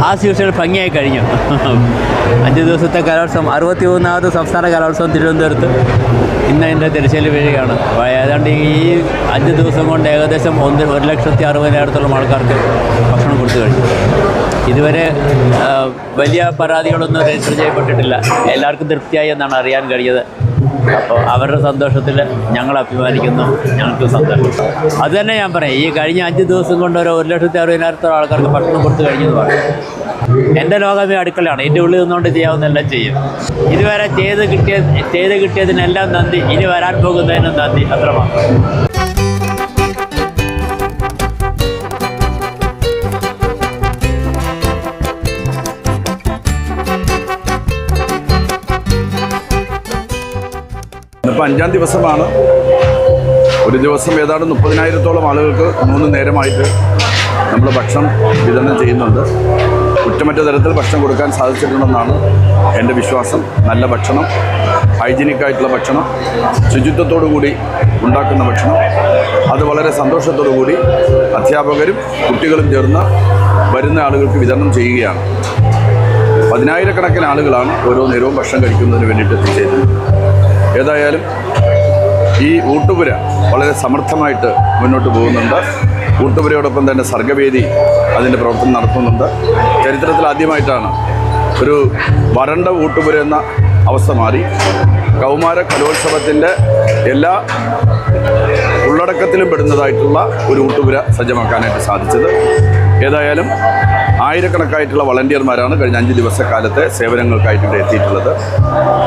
As usual ഭംഗിയായി കഴിഞ്ഞു. 5 ദിവസത്തെ കലോത്സവം, 63ാമത് സംസ്ഥാന കലോത്സവം തിരുവനന്തപുരത്ത് ഇന്ന് അതിൻ്റെ തിരശ്ശീല വീഴുകയാണ്. ഏതാണ്ട് ഈ 5 ദിവസം കൊണ്ട് ഏകദേശം 1,60,000 ആൾക്കാർക്ക് ഭക്ഷണം കൊടുത്തു കഴിഞ്ഞു. ഇതുവരെ വലിയ പരാതികളൊന്നും രജിസ്റ്റർ ചെയ്യപ്പെട്ടിട്ടില്ല. എല്ലാവർക്കും തൃപ്തിയായി എന്നാണ് അറിയാൻ കഴിഞ്ഞത്. അപ്പോൾ അവരുടെ സന്തോഷത്തിൽ ഞങ്ങൾ അഭിമാനിക്കുന്നു, ഞങ്ങൾക്ക് സന്തോഷം. അതുതന്നെ ഞാൻ പറയാം, ഈ കഴിഞ്ഞ 5 ദിവസം കൊണ്ട് ഒരു 1,60,000 ആൾക്കാർക്ക് ഭക്ഷണം കൊടുത്തു കഴിഞ്ഞെന്ന് പറയും. എൻ്റെ ലോകമേ അടുക്കളയാണ്, എൻ്റെ ഉള്ളിൽ നിന്നുകൊണ്ട് ചെയ്യാവുന്നതെല്ലാം ചെയ്യും. ഇതുവരെ ചെയ്ത് കിട്ടിയതിനെല്ലാം നന്ദി, ഇനി വരാൻ പോകുന്നതിനും നന്ദി, അത്രമാത്രം. ഇന്നിപ്പോൾ 5ാം ദിവസമാണ്. ഒരു ദിവസം ഏതാണ്ട് 30,000-ഓളം ആളുകൾക്ക് 3 നേരമായിട്ട് നമ്മൾ ഭക്ഷണം വിതരണം ചെയ്യുന്നുണ്ട്. കുറ്റമറ്റ തരത്തിൽ ഭക്ഷണം കൊടുക്കാൻ സാധിച്ചിട്ടുണ്ടെന്നാണ് എൻ്റെ വിശ്വാസം. നല്ല ഭക്ഷണം, ഹൈജീനിക്കായിട്ടുള്ള ഭക്ഷണം, ശുചിത്വത്തോടു കൂടി ഉണ്ടാക്കുന്ന ഭക്ഷണം, അത് വളരെ സന്തോഷത്തോടു കൂടി അധ്യാപകരും കുട്ടികളും ചേർന്ന് വരുന്ന ആളുകൾക്ക് വിതരണം ചെയ്യുകയാണ്. 10,000-കണക്കിന് ആളുകളാണ് ഓരോ നേരവും ഭക്ഷണം കഴിക്കുന്നതിന് വേണ്ടിയിട്ട് എത്തിച്ചേരുന്നത്. ഏതായാലും ഈ ഊട്ടുപുര വളരെ സമർത്ഥമായിട്ട് മുന്നോട്ട് പോകുന്നുണ്ട്. ഊട്ടുപുരയോടൊപ്പം തന്നെ സർഗ്ഗവേദി അതിൻ്റെ പ്രവർത്തനം നടത്തുന്നുണ്ട്. ചരിത്രത്തിൽ ആദ്യമായിട്ടാണ് ഒരു വരണ്ട ഊട്ടുപുര എന്ന അവസ്ഥ മാറി കൗമാര കലോത്സവത്തിൻ്റെ എല്ലാ ഉള്ളടക്കത്തിലും പെടുന്നതായിട്ടുള്ള ഒരു ഊട്ടുപുര സജ്ജമാക്കാനായിട്ട് സാധിച്ചത്. ഏതായാലും ആയിരക്കണക്കായിട്ടുള്ള വളണ്ടിയർമാരാണ് കഴിഞ്ഞ 5 ദിവസക്കാലത്തെ സേവനങ്ങൾക്കായിട്ട് ഇവിടെ എത്തിയിട്ടുള്ളത്.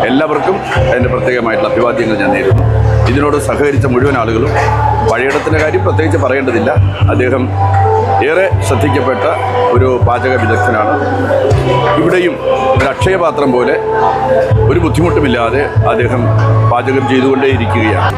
എല്ലാവർക്കും അതിൻ്റെ പ്രത്യേകമായിട്ടുള്ള അഭിവാദ്യങ്ങൾ ഞാൻ നേരുന്നു. ഇതിനോട് സഹകരിച്ച മുഴുവൻ ആളുകളും, പഴയടത്തിൻ്റെ കാര്യം പ്രത്യേകിച്ച് പറയേണ്ടതില്ല, അദ്ദേഹം ഏറെ ശ്രദ്ധിക്കപ്പെട്ട ഒരു പാചക വിദഗ്ധനാണ്. ഇവിടെയും ഒരു അക്ഷയപാത്രം പോലെ ഒരു ബുദ്ധിമുട്ടുമില്ലാതെ അദ്ദേഹം പാചകം ചെയ്തുകൊണ്ടേയിരിക്കുകയാണ്.